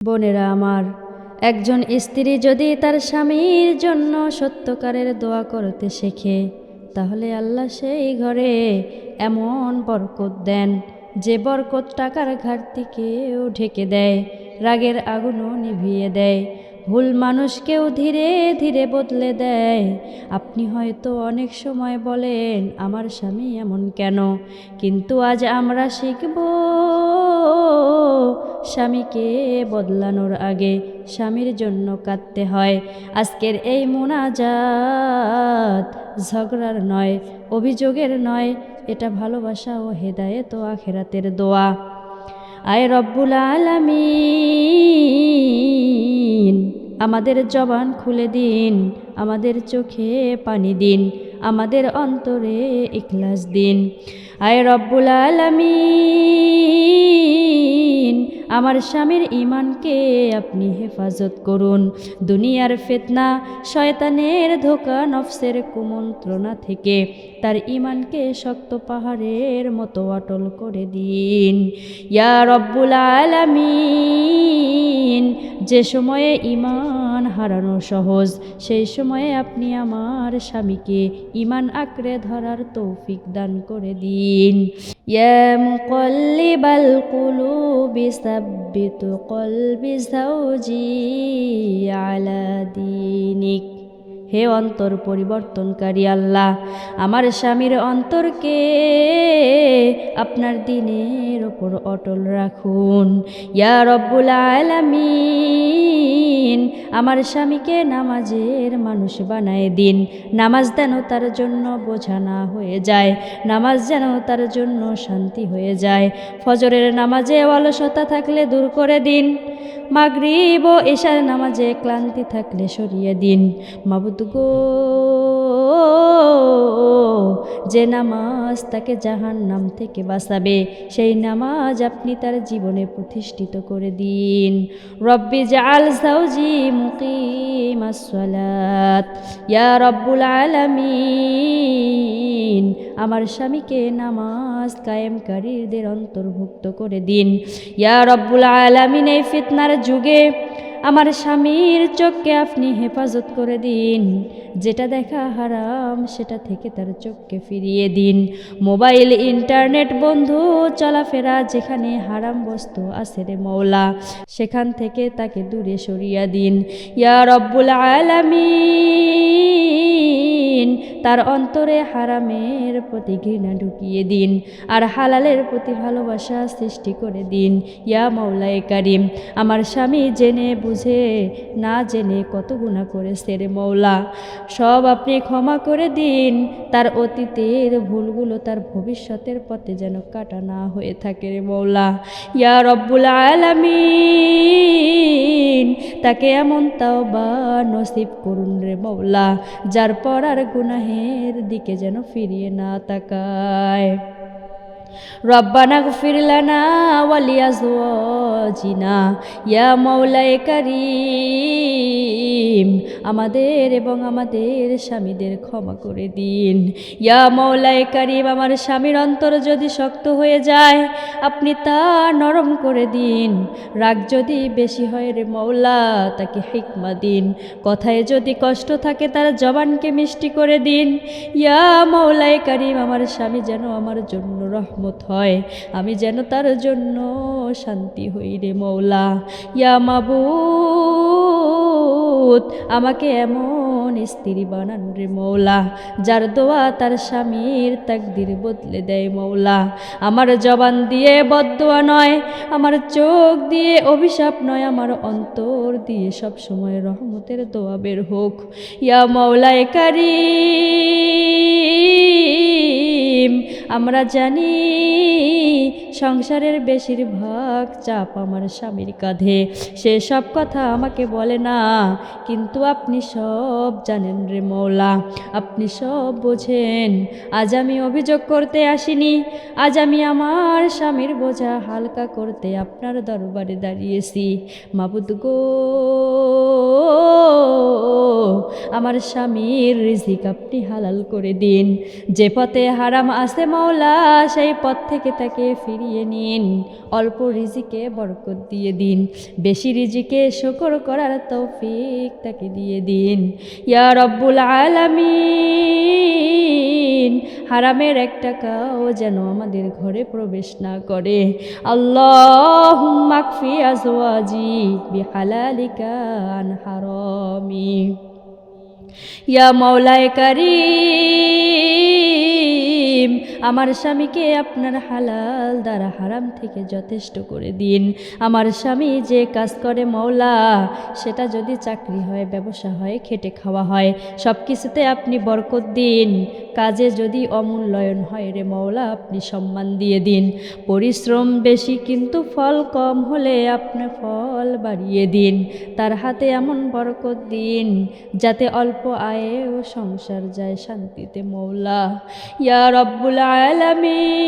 বোনেরা আমার, একজন স্ত্রী যদি তার স্বামীর জন্য সত্যকারের দোয়া করতে শেখে, তাহলে আল্লাহ সেই ঘরে এমন বরকত দেন যে বরকত টাকার ঘাটতিকেও ঢেকে দেয়, রাগের আগুনও নিভিয়ে দেয়, ভুল মানুষকেও ধীরে ধীরে বদলে দেয়। আপনি হয়তো অনেক সময় বলেন, আমার স্বামী এমন কেন? কিন্তু আজ আমরা শিখব স্বামীকে বদলানোর আগে স্বামীর জন্য কাঁদতে হয়। আজকের এই মোনাজাত ঝগড়ার নয়, অভিযোগের নয়, এটা ভালোবাসা ও হেদায়েত ও আখেরাতের দোয়া। আয় রব্বুল আলামিন, আমাদের জবান খুলে দিন, আমাদের চোখে পানি দিন, আমাদের অন্তরে ইখলাস দিন। আয় রব্বুল আলামিন, আমার স্বামীর ঈমানকে আপনি হেফাজত করুন। দুনিয়ার ফিতনা, শয়তানের ধোঁকা, নফসের কুমন্ত্রণা থেকে তার ঈমানকে শক্ত পাহাড়ের মতো অটল করে দিন। ইয়া রব্বুল আলামিন, যে সময়ে ঈমান হারানো সহজ, সেই সময়ে আপনি আমার স্বামীকে ঈমান আঁকড়ে ধরার তৌফিক দান করে দিন। ইয়া মুকাল্লিবাল কুলুবি সাব্বিত কলবি যাওজি আলা দীনিক। হে অন্তর পরিবর্তনকারী আল্লাহ, আমার স্বামীর অন্তরকে আপনার দ্বীনের ওপর অটল রাখুন। ইয়া রব্বুল আলামিন, আমার স্বামীকে নামাজের মানুষ বানায় দিন। নামাজ যেন তার জন্য বোঝা না হয়ে যায়, নামাজ যেন তার জন্য শান্তি হয়ে যায়। ফজরের নামাজে অলসতা থাকলে দূর করে দিন, মাগরিব ও এশার নামাজে ক্লান্তি থাকলে সরিয়ে দিন। মাবুদ গো, যে নামাজ তাকে জাহান্নাম থেকে বাঁচাবে, সেই নামাজ আপনি তার জীবনে প্রতিষ্ঠিত করে দিন। রব্বি জাআল যাওজি মুকিমাস সালাত। ইয়া রব্বুল আলামিন, আমার স্বামীকে নামাজ কায়েমকারীদের অন্তর্ভুক্ত করে দিন। ইয়া রব্বুল আলামিন, এই ফিতনার যুগে আমার স্বামীর চোখকে আপনি হেফাজত করে দিন। যেটা দেখা হারাম সেটা থেকে তার চোখকে ফিরিয়ে দিন। মোবাইল, ইন্টারনেট, বন্ধু, চলাফেরা, যেখানে হারাম বস্তু আছে রে মওলা, সেখান থেকে তাকে দূরে সরিয়ে দিন। ইয়া রব্বুল আলামিন, তার অন্তরে হারামের প্রতি ঘৃণা ঢুকিয়ে দিন, আর হালালের প্রতি ভালোবাসা সৃষ্টি করে দিন। ইয়া মাওলায়ে কারিম, আমার স্বামী জেনে বুঝে না জেনে কত গুনাহ করেছে রে মওলা, সব আপনি ক্ষমা করে দিন। তার অতীতের ভুলগুলো তার ভবিষ্যতের পথে যেন কাটা না হয়ে থাকে রে মওলা। ইয়া রব্বুল আলামিন, তাকে এমন তাওবা নসিব করুন রে মওলা, যার পর আর গুনাহের দিকে যেন ফিরিয়ে না তাকায়। রব্বানা গফির লানা ওয়া লিআজওয়াজিনা। ইয়া মাওলায়ে কারীম, আমাদের এবং আমাদের স্বামীদের ক্ষমা করে দিন। ইয়া মাওলায়ে কারীম, আমার স্বামীর অন্তর যদি শক্ত হয়ে যায়, আপনি তা নরম করে দিন। রাগ যদি বেশি হয় রে মওলা, তাকে হিকমা দিন। কথায় যদি কষ্ট থাকে, তার জবানকে মিষ্টি করে দিন। ইয়া মাওলায়ে কারীম, আমার স্বামী যেন আমার জন্য রহমত হয়, আমি যেন তার জন্য শান্তি হই রে মওলা। ইয়া মাবুদ, আমাকে এমন স্ত্রী বানান রে মওলা, যার দোয়া তার স্বামীর তাকদির বদলে দেয় মওলা। আমার জবান দিয়ে বদদোয়া নয়, আমার চোখ দিয়ে অভিশাপ নয়, আমার অন্তর দিয়ে সব সময় রহমতের দোয়া বের হোক। ইয়া মাওলায়ে কারীম, আমরা জানি সংসারের বেশিরভাগ চাপ আমার স্বামীর কাঁধে, সে সব কথা আমাকে বলে না, কিন্তু আপনি সব জানেন রে মওলা, আপনি সব বোঝেন। আজ আমি অভিযোগ করতে আসিনি, আজ আমি আমার স্বামীর বোঝা হালকা করতে আপনার দরবারে দাঁড়িয়েছি। মাবুদ গো, আমার স্বামীর রিজিক আপনি হালাল করে দিন। যে পথে হারাম আছে মাওলা সেই পথ থেকে তাকে ফিরিয়ে নিন, অল্প রিজিকে বরকত দিয়ে দিন, বেশি রিজিকে শুকর করার তৌফিক তাকে দিয়ে দিন। ইয়া রব্বুল আলামিন, হারামের এক টাকাও যেন আমাদের ঘরে প্রবেশ না করে। আল্লাহুম্মা কফি আজওয়াজি বিহালালিকা আন হারামি। ইয়া মাওলায়ে কারীম, আমার স্বামীকে আপনার হালাল দ্বারা হারাম থেকে যথেষ্ট করে দিন। আমার স্বামী যে কাজ করে মাওলা, সেটা যদি চাকরি হয়, ব্যবসা হয়, খেটে খাওয়া হয়, সব কিছুতে আপনি বরকত দিন। কাজে যদি অমূল্যায়ন হয় রে মাওলা, আপনি সম্মান দিয়ে দিন। পরিশ্রম বেশি কিন্তু ফল কম হলে আপনি ফল বাড়িয়ে দিন। তার হাতে এমন বরকত দিন যাতে অল্প আয়েও সংসার যায় শান্তিতে মাওলা। ইয়া রব্বুল আলামিন,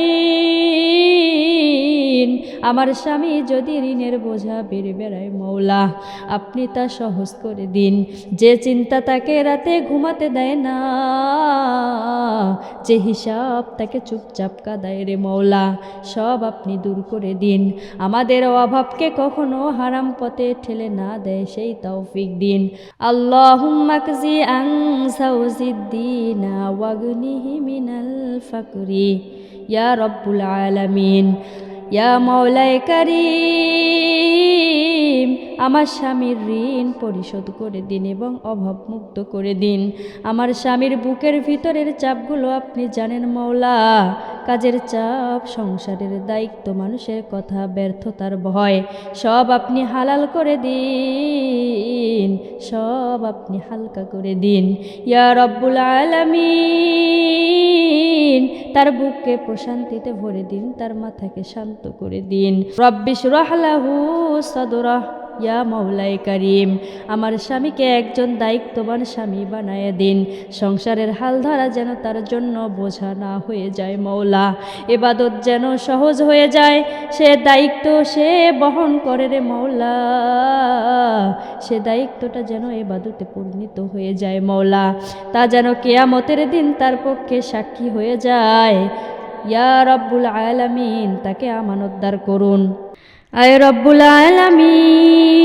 আমার স্বামী যদি ঋণের বোঝা বেড়ে বেড়ায় মাওলা, আপনি তা সহজ করে দিন। যে চিন্তা তাকে রাতে ঘুমাতে দেয় না, যে হিসাব তাকে চুপচাপ কাঁদায় রে মাওলা, সব আপনি দূর করে দিন। আমাদের অভাবকে কখনো হারাম পথে ঠেলে না দেয় সেই তৌফিক দিন। আল্লাহুম্মা কজি আন সাউজিদ্দিনা ওয়াগনিহি মিনাল ফাকরি। ইয়া রব্বুল আলামিন, ইয়া মাওলায়ে কারীম, আমার স্বামীর ঋণ পরিশোধ করে দিন এবং অভাব মুক্ত করে দিন। আমার স্বামীর বুকের ভিতরের চাপগুলো আপনি জানেন মাওলা, কাজের চাপ, সংসারের দায়িত্ব, মানুষের কথা, ব্যর্থতার ভয়, সব আপনি হালাল করে দিন, সব আপনি হালকা করে দিন। ইয়া রব্বুল আলামিন, তার বুককে প্রশান্তিতে ভরে দিন, তার মাথাকে শান্ত করে দিন। রব্বি শরহ লাহু সাদরাহ। ইয়া মাওলায়ে কারীম, আমার স্বামীকে একজন দায়িত্ববান স্বামী বানায় দিন। সংসারের হাল ধরা যেন তার জন্য বোঝা না হয়ে যায় মাওলা, ইবাদত যেন সহজ হয়ে যায়। সে দায়িত্ব সে বহন করে রে মাওলা, সে দায়িত্বটা যেন ইবাদতে পরিণত হয়ে যায় মাওলা, তা যেন কিয়ামতের দিন তার পক্ষে সাক্ষী হয়ে যায়। ইয়া রব্বুল আলামিন, তাকে আমানতদার করুন। আয় রব্বুল আলামিন,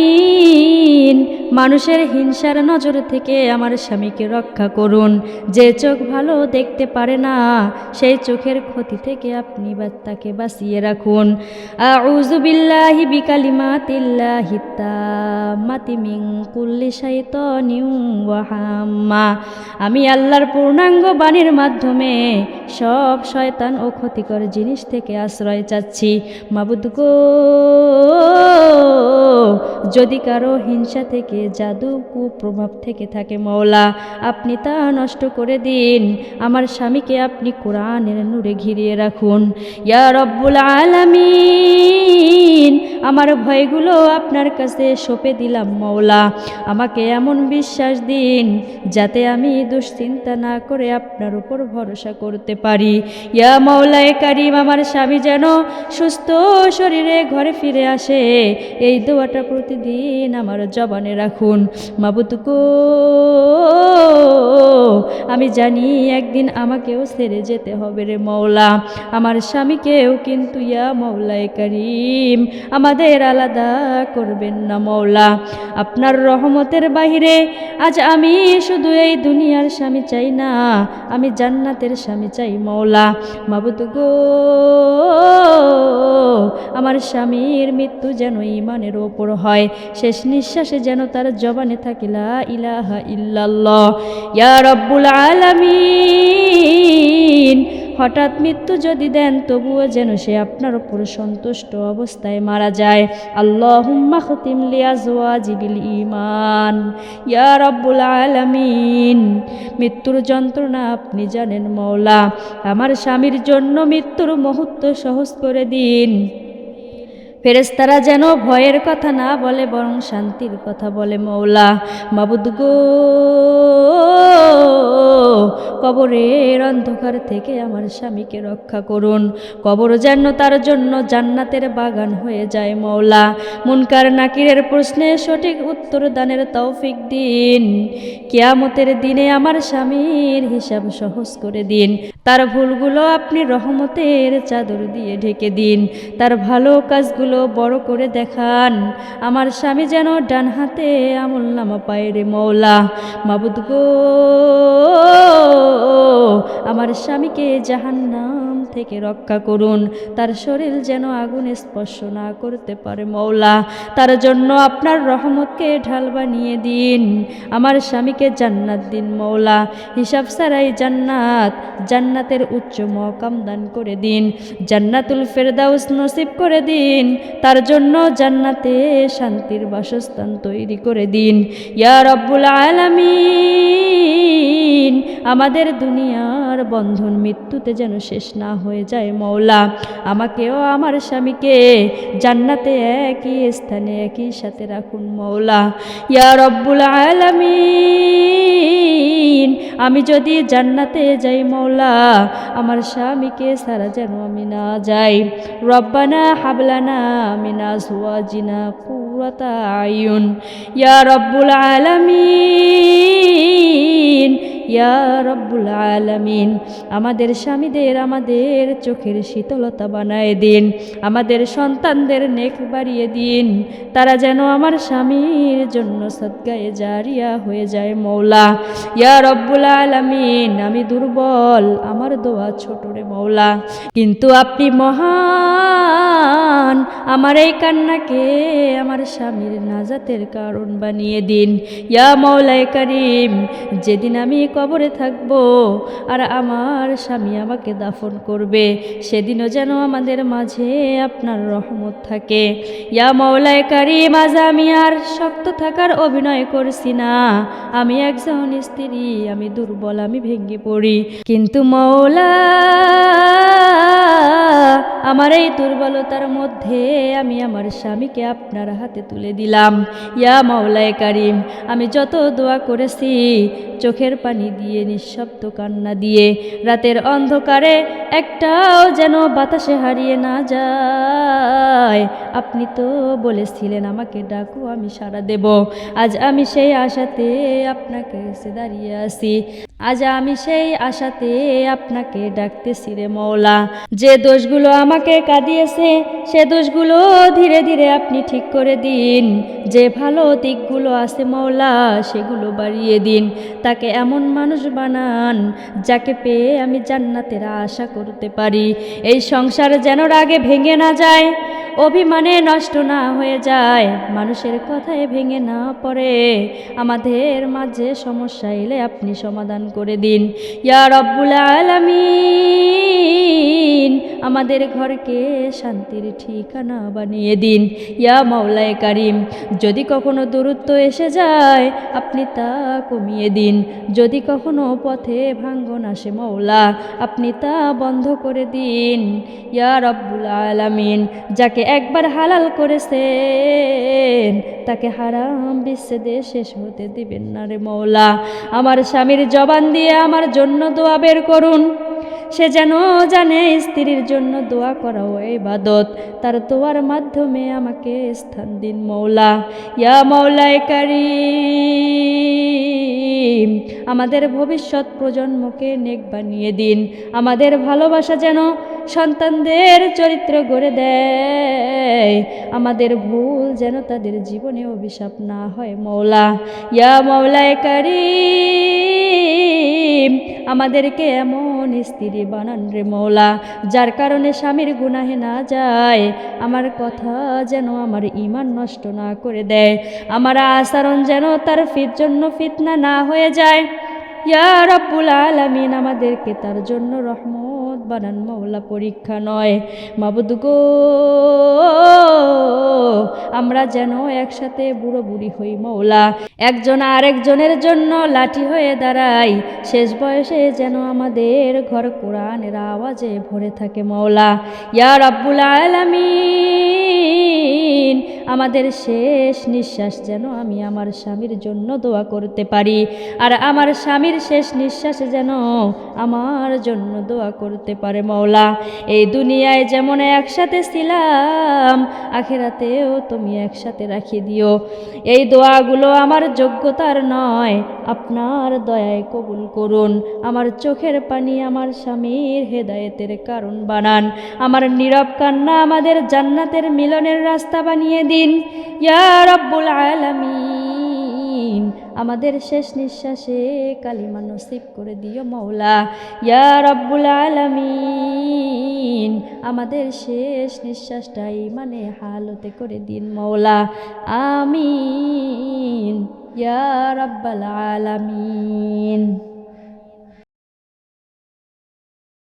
মানুষের হিংসার নজর থেকে আমার স্বামীকে রক্ষা করুন। যে চোখ ভালো দেখতে পারে না, সেই চোখের ক্ষতি থেকে আপনি তাকে বাঁচিয়ে রাখুন। আউযু বিল্লাহি বিকালিমাতিল্লাহি তাম্মাতি মিন কুল্লি শাইতানিন ওয়া হাম্মা। আমি আল্লাহর পূর্ণাঙ্গ বাণীর মাধ্যমে সব শয়তান ও ক্ষতিকর জিনিস থেকে আশ্রয় চাচ্ছি। মাবুদ গো, যদি কারো হিংসা থেকে, জাদু, কুপ্রভাব থেকে থাকে মাওলা, আপনি তা নষ্ট করে দিন। আমার স্বামীকে আপনি কোরআনের নূরে ঘিরিয়ে রাখুন। ইয়া রব্বুল আলামিন, আমার ভয়গুলো আপনার কাছে সঁপে দিলাম মাওলা, আমাকে এমন বিশ্বাস দিন যাতে আমি দুশ্চিন্তা না করে আপনার উপর ভরসা করতে পারি। ইয়া মাওলায়ে কারীম, আমার স্বামী যেন সুস্থ শরীরে ঘরে ফিরে আসে, এই দোয়াটা প্রতিদিন আমার জবানে রাখুন। মাবুদ গো, আমি জানি একদিন আমাকেও ছেড়ে যেতে হবে রে মাওলা, আমার স্বামীকেও, কিন্তু ইয়া মাওলায়ে কারীম, আমাদের আলাদা করবেন না মাওলা। আপনার রহমতের বাহিরে আজ আমি শুধু এই দুনিয়ার স্বামী চাই না, আমি জান্নাতের স্বামী চাই মাওলা। মাবুদ গো, আমার স্বামীর মৃত্যু যেন ঈমানের ওপর হয়, শেষ নিঃশ্বাসে যেন তার জবানে থাকে লা ইলাহা ইল্লাল্লাহ। ইয়া রব্বুল আলামিন, হঠাৎ মৃত্যু যদি দেন তবুও যেন সে আপনার উপর সন্তুষ্ট অবস্থায় মারা যায়। আল্লাহুম্মা খতিম লিআজওয়াজি বিল ঈমান। ইয়া রব্বুল আলামিন, মৃত্যুর যন্ত্রণা আপনি জানেন মাওলা, আমার স্বামীর জন্য মৃত্যুর মুহূর্ত সহজ করে দিন। ফেরেশতারা যেন ভয়ের কথা না বলে বরং শান্তির কথা বলে মওলা। মাবুদ গো, কবরের অন্ধকার থেকে আমার স্বামীকে রক্ষা করুন। কবর যেন তার জন্য জান্নাতের বাগান হয়ে যায় মওলা। মুনকার নাকিরের প্রশ্নে সঠিক উত্তর দানের তৌফিক দিন। কিয়ামতের দিনে আমার স্বামীর হিসাব সহজ করে দিন। তার ভুলগুলো আপনি রহমতের চাদর দিয়ে ঢেকে দিন। তার ভালো কাজগুলো বড় করে দেখান। আমার স্বামী যেন ডান হাতে আমলনামা পায় রে মওলা। মাবুদ গো, আমার স্বামীকে জাহান্নাম থেকে রক্ষা করুন। তার শরীর যেন আগুনে স্পর্শ না করতে পারে মওলা। তার জন্য আপনার রহমতকে ঢাল বানিয়ে দিন। আমার স্বামীকে জান্নাত দিন মওলা। হিসাব ছাড়াই জান্নাত, জান্নাতের উচ্চ মকাম দান করে দিন। জান্নাতুল ফেরদাউস নসিব করে দিন। তার জন্য জান্নাতে শান্তির বাসস্থান তৈরি করে দিন। ইয়া রব্বুল আলামিন, আমাদের দুনিয়ার বন্ধন মৃত্যুতে যেন শেষ না হয়ে যায় মওলা। আমাকেও আমার স্বামীকে জান্নাতে একই স্থানে একই সাথে রাখুন মওলা। ইয়া রব্বুল আলামিন, আমি যদি জান্নাতে যাই মওলা, আমার স্বামীকে সারা যেন আমি না যাই। রব্বানা হাবলানা মিন আজওয়াজিনা কুররাতা আয়ুন। ইয়া রব্বুল আলামিন, ইয়া রব্বুল আলামিন, আমাদের স্বামীদের আমাদের চোখের শীতলতা বানায় দিন। আমাদের সন্তানদের নেক বাড়িয়ে দিন। তারা যেন আমার স্বামীর জন্য সদকায়ে জারিয়া হয়ে যায় মওলা। ইয়া রব্বুল আলামিন, আমি দুর্বল, আমার দোয়া ছোট রে মওলা, কিন্তু আপনি মহান। আমার এই কান্নাকে আমার স্বামীর নাজাতের কারণ বানিয়ে দিন। ইয়া মাওলায়ে কারীম, যেদিন আমি কবরে থাকব আর আমার স্বামী আমাকে দাফন করবে, সেদিনও যেন আমাদের মাঝে আপনার রহমত থাকে। ইয়া মাওলায়ে কারীম, আজ আমি আর শক্ত থাকার অভিনয় করছি না। আমি একজন স্ত্রী, আমি দুর্বল, আমি ভেঙে পড়ি, কিন্তু মাওলা, আমার এই দুর্বলতার মধ্যে আমি আমার স্বামীকে আপনার হাতে তুলে দিলাম। ইয়া মাওলায়ে কারীম, আমি যত দোয়া করেছি চোখের পানি দিয়ে, নিঃশব্দ কান্না দিয়ে, রাতের অন্ধকারে একটাও যেন বাতাসে হারিয়ে না যায়। আপনি তো বলেছিলেন আমাকে ডাকো আমি সাড়া দেব। আজ আমি সেই আশাতে আপনাকে এসে দাঁড়িয়ে আছি। আজ আমি সেই আশাতে আপনাকে ডাকতেছি রে মওলা। যে দোষগুলো আমাকে কাঁদিয়েছে সে দোষগুলো ধীরে ধীরে আপনি ঠিক করে দিন। যে ভালো দিকগুলো আছে মওলা, সেগুলো বাড়িয়ে দিন। তাকে এমন মানুষ বানান যাকে পেয়ে আমি জান্নাতের আশা করতে পারি। এই সংসার যেন রাগে ভেঙে না যায়, অভিমানে নষ্ট না হয়ে যায়, মানুষের কথায় ভেঙে না পড়ে। আমাদের মাঝে সমস্যা এলে আপনি সমাধান করে দিন। ইয়া রব্বুল আলামিন, আমাদের ঘরকে শান্তির ঠিকানা বানিয়ে দিন। ইয়া মাওলায়ে কারীম, যদি কখনো দূরত্ব এসে যায় আপনি তা কমিয়ে দিন। যদি কখনো পথে ভাঙ্গন আসে মওলা, আপনি তা বন্ধ করে দিন। ইয়া রব্বুল আলামিন, যাকে একবার হালাল করেছেন তাকে হারাম বিচ্ছেদে শেষ হতে দিবেন না রে মওলা। আমার স্বামীর জবান দিয়ে আমার জন্য দোয়া বের করুন। সে যেন জানে স্ত্রীর জন্য দোয়া করাও ইবাদত। তার দোয়ার মাধ্যমে আমাকে স্থান দিন মওলা। ইয়া মাওলায়ে কারীম, আমাদের ভবিষ্যৎ প্রজন্মকে নেক বানিয়ে দিন। আমাদের ভালোবাসা যেন সন্তানদের চরিত্র গড়ে দেয়। আমাদের ভুল যেন তাদের জীবনে অভিশাপ না হয় মওলা। ইয়া মাওলায়ে কারীম, আমাদেরকে এমন স্ত্রী বানান রে মওলা, যার কারণে স্বামীর গুনাহে না যায়। আমার কথা যেন আমার ঈমান নষ্ট না করে দেয়। আমার আচরণ যেন তার জন্য ফিতনা না হয়ে যায়। ইয়া রব্বুল আলামিন, আমাদেরকে তার জন্য রহমত বানান মওলা, পরীক্ষা নয়। মাবুদ গো, আমরা যেন একসাথে বুড়ো বুড়ি হই মওলা, একজন আরেকজনের জন্য লাঠি হয়ে দাঁড়াই। শেষ বয়সে যেন আমাদের ঘর কোরআনের আওয়াজে ভরে থাকে মওলা। ইয়া রব্বুল আলামিন, আমাদের শেষ নিঃশ্বাস যেন আমি আমার স্বামীর জন্য দোয়া করতে পারি, আর আমার স্বামীর শেষ নিঃশ্বাসে যেন আমার জন্য দোয়া করতে পারে মওলা। এই দুনিয়ায় যেমন একসাথে ছিলাম, আখিরাতেও তুমি একসাথে রাখি দিও। এই দোয়াগুলো আমার যোগ্যতার নয়, আপনার দয়ায় কবুল করুন। আমার চোখের পানি আমার স্বামীর হেদায়েতের কারণ বানান। আমার নীরব কান্না আমাদের জান্নাতের মিলনের রাস্তা বানিয়ে দিন ইয়া রাব্বুল আলামিন। আমাদের শেষ নিঃশ্বাসে কালিমা নসিব করে দিও মওলা ইয়া রাব্বুল আলামিন। আমাদের শেষ নিঃশ্বাসটা ইমানে হালতে করে দিন মওলা, আমিন ইয়া রাব্বাল আলামিন।